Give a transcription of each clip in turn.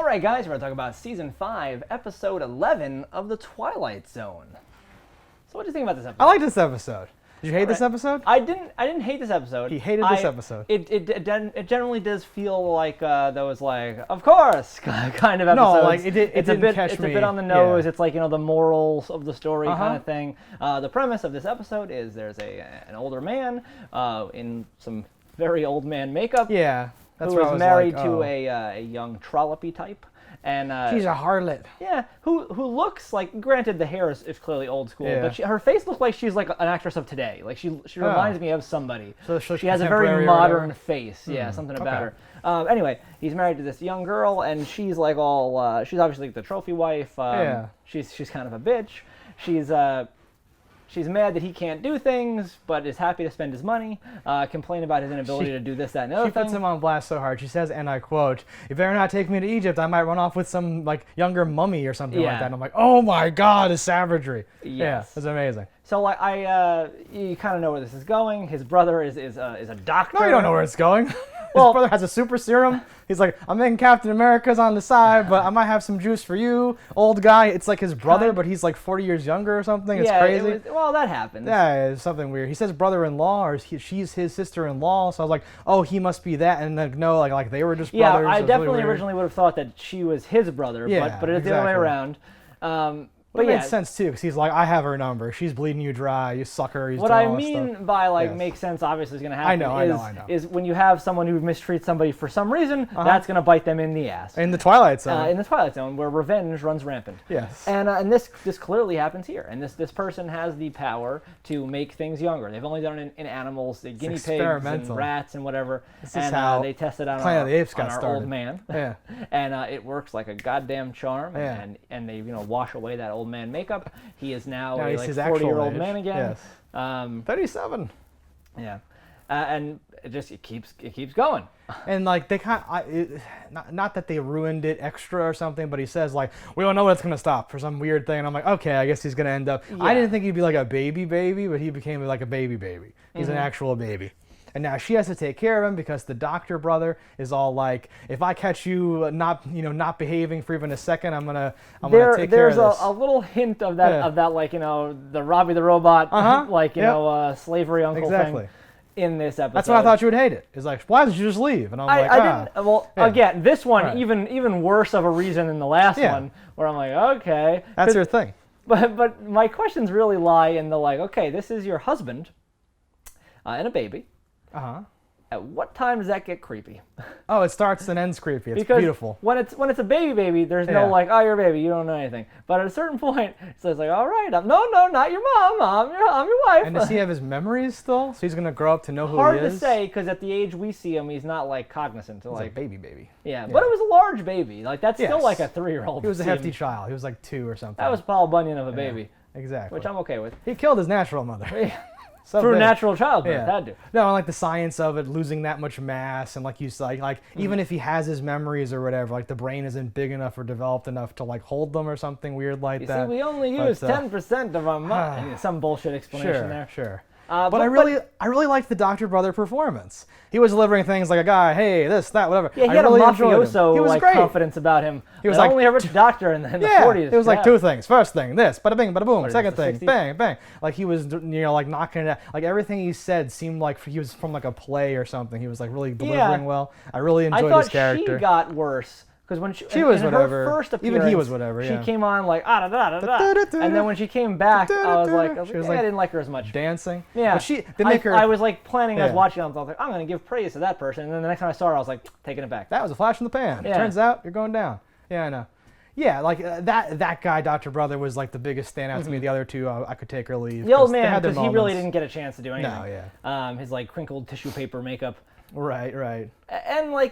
Alright guys, we're going to talk about Season 5, Episode 11 of the Twilight Zone. So what do you think about this episode? I like this episode. Did you hate this episode? I didn't hate this episode. He hated this episode. It generally does feel like those of course kind of episodes. No, like it's a bit on the nose. Yeah. It's like, the morals of the story kind of thing. The premise of this episode is there's an older man in some very old man makeup. Yeah. That's who was married to a young trollopy type. And she's a harlot. Yeah, who looks like, granted the hair is clearly old school, but her face looks like she's like an actress of today. Like she reminds me of somebody. So she has a very modern face. Yeah, something about her. Anyway, he's married to this young girl, and she's like all she's obviously the trophy wife. She's kind of a bitch. She's mad that he can't do things, but is happy to spend his money, complain about his inability to do this, that, and the other thing. She puts him on blast so hard. She says, and I quote, "You better not take me to Egypt. I might run off with some younger mummy or something like that." And I'm like, oh my god, the savagery. Yes. Yeah, it's amazing. So you kind of know where this is going. His brother is a doctor. No, you don't know where it's going. His brother has a super serum. He's like, I'm making Captain America's on the side, but I might have some juice for you, old guy. It's like his brother, but he's like 40 years younger or something. It's crazy. That happens. Yeah, it's something weird. He says brother-in-law, or she's his sister-in-law. So I was like, oh, he must be that. And then no, like they were just brothers. Yeah, I definitely originally would have thought that she was his brother, but it's the other way around. But it makes sense, too, because he's like, I have her number. She's bleeding you dry. You suck her. He's what I mean by, makes sense, obviously, is going to happen. I know. Is when you have someone who mistreats somebody for some reason, that's going to bite them in the ass. In the Twilight Zone. In the Twilight Zone, where revenge runs rampant. Yes. And this clearly happens here. And this person has the power to make things younger. They've only done it in animals, the guinea pigs and rats and whatever. This is how they tested out Planet of the Apes got our started. old man. Yeah. And it works like a goddamn charm. Yeah. And they wash away that old man makeup. He is now a 40-year-old man again. Yes. 37. Yeah, and it keeps going. And they not that they ruined it extra or something, but he says we don't know when it's gonna stop for some weird thing. And I'm like, okay, I guess he's gonna end up. Yeah. I didn't think he'd be like a baby, but he became like a baby. He's an actual baby. And now she has to take care of him because the doctor brother is all like, if I catch you not behaving for even a second, I'm gonna take care of this. There's a little hint of that the Robbie the Robot slavery uncle thing in this episode. That's why I thought you would hate it. It's like, why did you just leave? And I'm didn't. Well, again, this one even worse of a reason than the last one, where I'm like, okay, that's your thing. But my questions really lie in the okay, this is your husband and a baby. At what time does that get creepy? Oh, it starts and ends creepy. It's beautiful. When it's a baby, there's no oh, you're a baby, you don't know anything. But at a certain point, it's like, all right, no, not your mom, I'm your wife. And does he have his memories still? So he's gonna grow up to know who he is? Hard to say, because at the age we see him, he's not cognizant. He's a baby. Yeah, but it was a large baby. That's still like a 3-year-old. He was a hefty child. He was 2 or something. That was Paul Bunyan of a baby. Exactly. Which I'm okay with. He killed his natural mother. Through natural childbirth, had to. No, and the science of it, losing that much mass, and you said, even if he has his memories or whatever, the brain isn't big enough or developed enough to hold them or something weird like that. See, we only use 10% of our mind. Some bullshit explanation there. Sure. But I really liked the Doctor Brother performance. He was delivering things like a guy, hey, this, that, whatever. Yeah, he had really a mafioso confidence about him. He was only ever a doctor in the 40s. It was 2 things. First thing, this, bada bing, bada boom. Second thing, bang, bang. He was knocking it out. Everything he said seemed like he was from a play or something. He was really delivering well. I really enjoyed his character. I thought she got worse. Because when she was whatever. Her first appearance, even he was whatever. Yeah. She came on da da da da, and then when she came back, I didn't like her as much. Dancing. Yeah. But I was planning. I was watching. I was like, I'm gonna give praise to that person, and then the next time I saw her, I was like, taking it back. That was a flash in the pan. Yeah. Turns out you're going down. Yeah, I know. Yeah, that guy, Dr. Brother, was the biggest standout to me. The other two, I could take or leave. The old man, because he really didn't get a chance to do anything. No, yeah. His crinkled tissue paper makeup. Right. And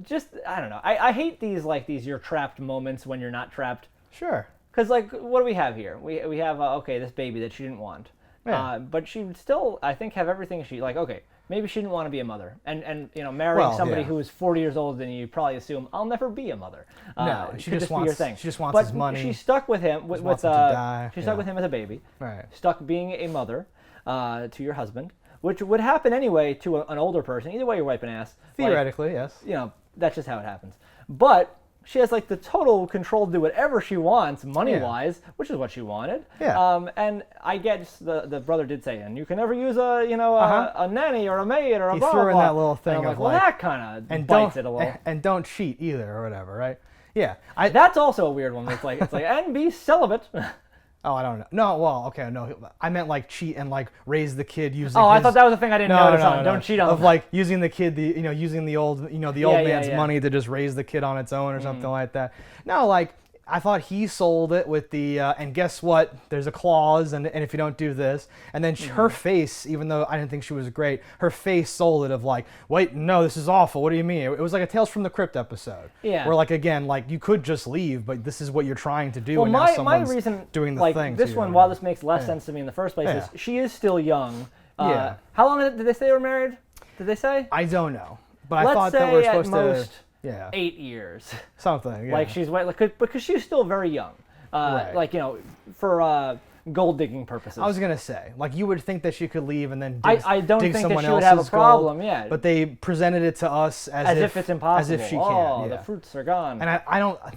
just I don't know. I hate these you're trapped moments when you're not trapped. Sure. Because what do we have here? We have this baby that she didn't want. Yeah. But she still I think have everything she okay. Maybe she didn't want to be a mother, and marrying somebody who is 40 years older than you probably assume I'll never be a mother. No, she just wants your thing. She just wants but his money. She stuck with him with wants him to die. She stuck with him as a baby. Right. Stuck being a mother to your husband, which would happen anyway to an older person. Either way, you're wiping ass. Theoretically, yes. That's just how it happens. But she has like the total control to do whatever she wants, money-wise, which is what she wanted. Yeah. And I guess the brother did say, and you can never use a nanny or a maid or a he blah, threw blah, in blah. that little thing and I'm of like, well, that kind of bites it a little. And don't cheat either, or whatever, right? Yeah. That's also a weird one. It's like and be celibate. Oh, I don't know. No, well, okay, no. I meant like cheat and like raise the kid using. I thought that was a thing I didn't notice on. Don't cheat on. Of like using the kid, using the old man's money to just raise the kid on its own or something like that. No, like I thought he sold it with the and guess what? There's a clause, and if you don't do this, and then her face, even though I didn't think she was great, her face sold it of like, wait, no, this is awful. What do you mean? It was like a Tales from the Crypt episode. Yeah. Where like again, like you could just leave, but this is what you're trying to do. Well, and my now someone's reason doing the like thing. this one, while this makes less sense to me in the first place, is she is still young. Yeah. How long did they say they were married? Did they say? I don't know, but Let's I thought say that we're supposed at most, to. 8 years. Something. Yeah. Like she's because she's still very young. Right. Like for gold digging purposes. I was gonna say, like you would think that she could leave and then I don't dig think someone that she would have a else's problem. gold, Yeah. But they presented it to us as if it's impossible. as if she can. can. Yeah. The fruits are gone. And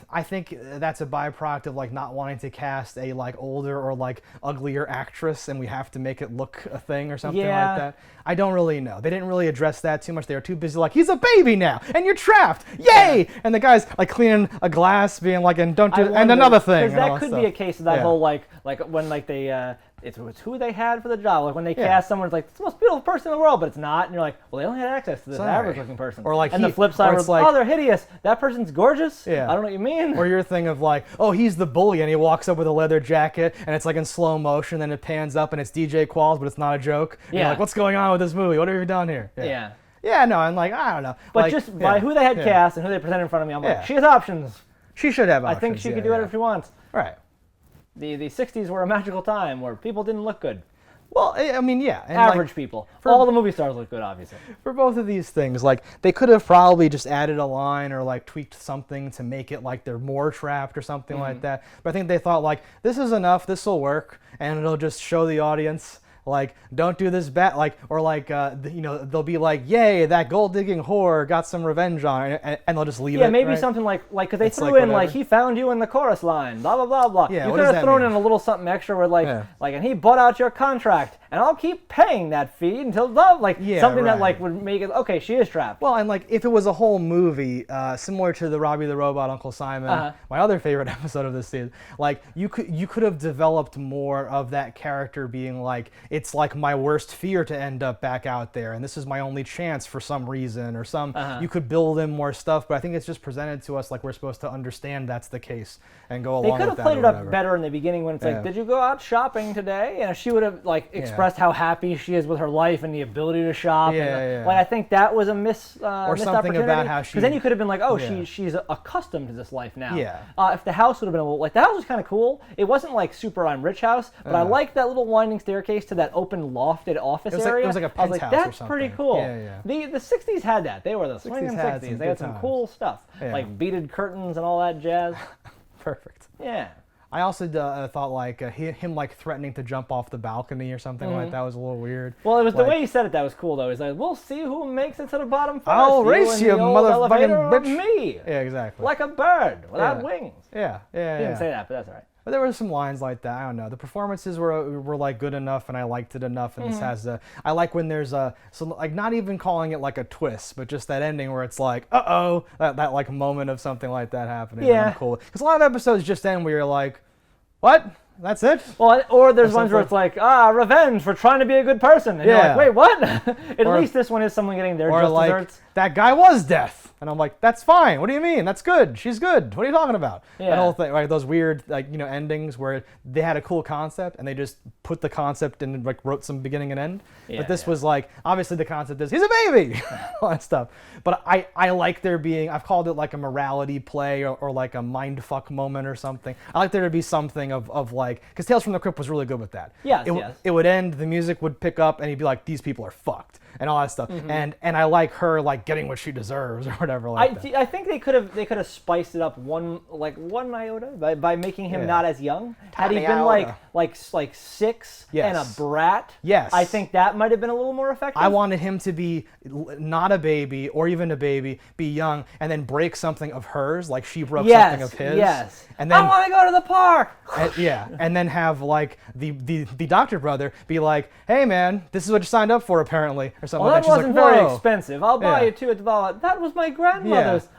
I think that's a byproduct of like not wanting to cast a like older or like uglier actress, and we have to make it look a thing or something like that. I don't really know. They didn't really address that too much. They were too busy like, he's a baby now, and you're trapped. Yay! Yeah. And the guy's like cleaning a glass, being like, and don't do, and another thing. Because that could be a case of that whole like when like they it's who they had for the job. Like when they cast someone, it's like it's the most beautiful person in the world, but it's not, and you're like, well, they only had access to this average-looking person. Or like, and the flip side was like, oh, they're hideous. That person's gorgeous. Yeah. I don't know what you mean. Or your thing of like, oh, he's the bully, and he walks up with a leather jacket, and it's like in slow motion, then it pans up, and it's DJ Qualls, but it's not a joke. And you're like, what's going on with this movie? What have you done here? Yeah. Yeah, no, and like I don't know. But like, just by who they had cast and who they presented in front of me, I'm like, she has options. She should have options. I think she could do whatever she wants. Right. The 60s were a magical time where people didn't look good. Well, I mean, yeah. And average people. All the movie stars look good, obviously. For both of these things, like, they could have probably just added a line or, like, tweaked something to make it like they're more trapped or something like that. But I think they thought, like, this is enough, this will work, and it'll just show the audience, like, don't do this bad, like, or like, they'll be like, yay, that gold digging whore got some revenge on her, and they'll just leave it. Yeah, maybe something like, because they threw in, like, he found you in the chorus line, blah, blah, blah, blah. Yeah, you could have thrown in a little something extra where, like, and he bought out your contract, and I'll keep paying that fee until, something that, like, would make it, okay, she is trapped. Well, and, like, if it was a whole movie, similar to the Robbie the Robot, Uncle Simon, my other favorite episode of this season, like, you could have developed more of that character being, like, it's, like, my worst fear to end up back out there, and this is my only chance for some reason, or you could build in more stuff, but I think it's just presented to us like we're supposed to understand that's the case and go along with that. They could have played it up better in the beginning when it's like, did you go out shopping today? And if she would have like expressed how happy she is with her life and the ability to shop, like I think that was a missed something about how she. Because then you could have been like, oh, she's accustomed to this life now. If the house would have been a little like the house was kind of cool. It wasn't like super I'm rich house, but I liked that little winding staircase to that open lofted office area. It was like a penthouse or something. That's pretty cool. The 60s had that. They were the swinging 60s. They had some cool stuff, like beaded curtains and all that jazz. Perfect. Yeah. I also thought like him like threatening to jump off the balcony or something like that was a little weird. Well, it was the way he said it that was cool though. He's like, "We'll see who makes it to the bottom first. I'll race you, motherfucking bitch." Me. Yeah, exactly. Like a bird without wings. Yeah. He didn't say that, but that's all right. But there were some lines like that. I don't know. The performances were like good enough, and I liked it enough. And this has I like when there's like not even calling it like a twist, but just that ending where it's like, that like moment of something like that happening. Yeah, I'm cool. Because a lot of episodes just end where you're like, what? That's it? Well, or there's ones where it's like, revenge for trying to be a good person. And you're like, wait, what? At least this one is someone getting their just like, desserts. That guy was death. And I'm like, that's fine. What do you mean? That's good. She's good. What are you talking about? That whole thing, right? Those weird, like, endings where they had a cool concept and they just put the concept and like wrote some beginning and end. But this was like, obviously the concept is he's a baby, all that stuff. But I like there being, I've called it like a morality play or like a mindfuck moment or something. I like there to be something of like, because Tales from the Crypt was really good with that. It would end, the music would pick up, and he'd be like, these people are fucked. And all that stuff, and I like her like getting what she deserves or whatever. I think they could have spiced it up one iota by making him not as young. Had he been like 6 6 and a brat. Yes. I think that might have been a little more effective. I wanted him to be not a baby or even a baby, be young, and then break something of hers, like she broke something of his. Yes. And then, I want to go to the park. And then have like the doctor brother be like, hey man, this is what you signed up for apparently, or something. Well, like that wasn't very expensive. I'll buy you 2 at the ball. That was my grandmother's.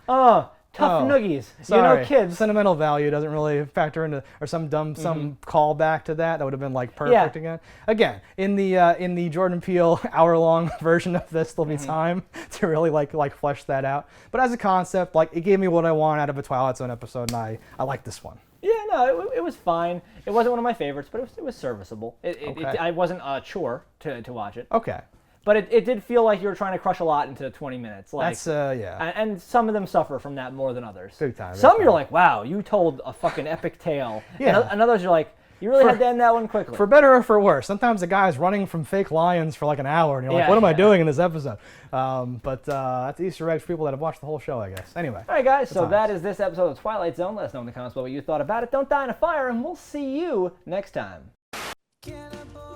Tough noogies. Sorry. You know, kids. Sentimental value doesn't really factor into, or some callback to that. That would have been like perfect again. Again, in the Jordan Peele hour-long version of this, there'll be time to really like flesh that out. But as a concept, like it gave me what I want out of a Twilight Zone episode, and I like this one. Yeah, no, it was fine. It wasn't one of my favorites, but it was serviceable. I wasn't a chore to watch it. Okay. But it did feel like you were trying to crush a lot into 20 minutes. Like, that's, yeah. And some of them suffer from that more than others. Big time. Some you're like, wow, you told a fucking epic tale. Yeah. And others you're like, you really had to end that one quickly. For better or for worse. Sometimes the guy's running from fake lions for like an hour, and you're like, what am I doing in this episode? But that's Easter eggs for people that have watched the whole show, I guess. Anyway. All right, guys, so that is this episode of Twilight Zone. Let us know in the comments below what you thought about it. Don't die in a fire, and we'll see you next time.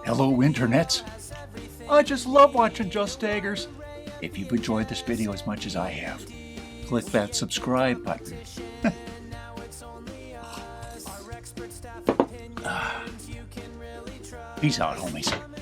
Hello, internets. I just love watching JustDaggers. If you've enjoyed this video as much as I have, click that subscribe button. Peace out, homies.